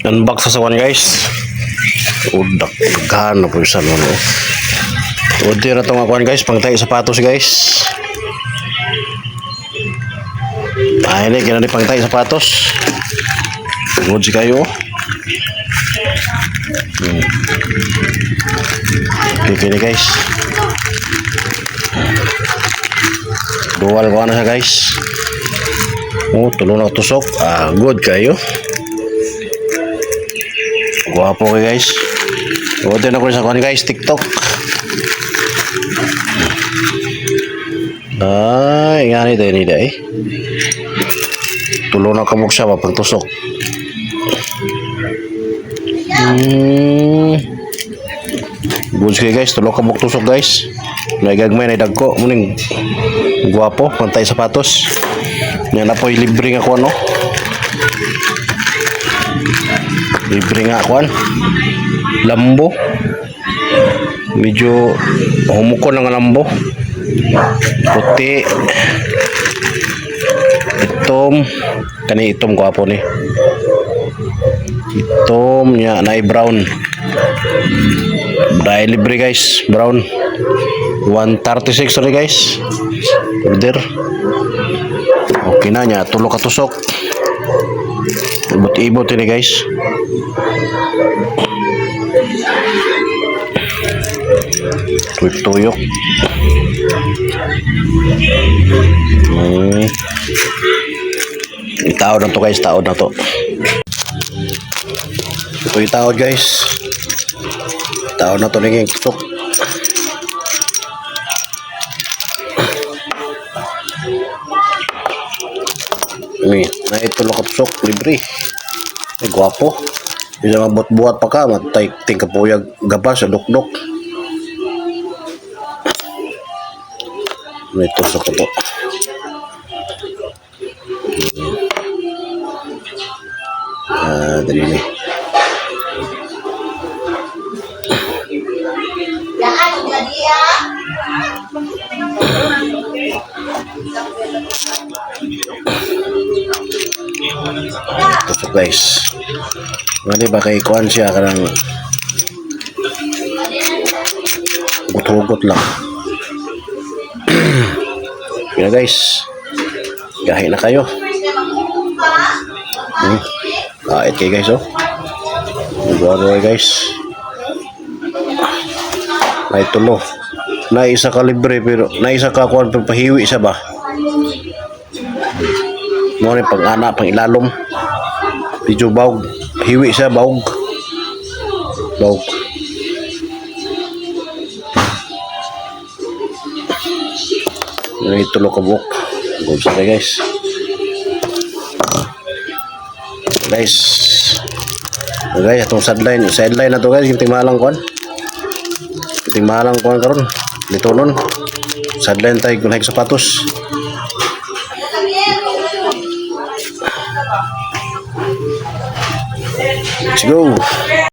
Unbox sa sawan guys. Udak gana po sa mo. Udi na tong akuan guys, pangtay sapatos guys. Ay ni kina di pangtay sapatos. Ngud kayo. Kini guys. Dual ko na siya guys. Tulo na tusok. Good kayo. Guwapo kayo guys. Iwatin ako sa kuhan guys, TikTok. Ay, nga nito yun eh. Tulo na kamuk siya pag tusok. Good kayo guys, tulo kamuk tusok guys. Nagagmay na idagko. Muning guwapo, pantay sapatos. Yan na po yung libre nga kuhan no. Libre nga kuhan. Lambo. Medyo humukon ng lambo. Puti. Itom. Kani itom ko apo ni. Itom niya na brown. Dahil libre guys. Brown. 136 sorry guys. Order. Okay na niya. Tulo katusok. Ibot-ibot ini guys. Tuyok. Taod na to guys, taod na to. Ito yung taod guys. Taod na to naging tusok. Ini, na ito lo katusok, libre. Ay, guwapo. Bisa mabot-buat pa ka, matay tingkapuyag gabas, duk-duk. May tusok ko to. Dali ni. Tusok guys. Mali ba kay kuan siya kanang gut-hugot lang. Kaya guys, gahi na kayo. Kahit kayo guys oh. Buwan guys. May tulo. Na isa ka libre pero na isa ka kuan pahiwi siya ba? Mo ni pag-ana pang ilalom. Medyo bawg. Hiwi siya bawg. Bawg. Ini tulo ka buok. Good sa guys. Guys. Okay, atong sideline na to guys, kiting malang kuan. Kiting malang kuan karon. Dito nun. Sideline tayo kung sapatos. Let's go.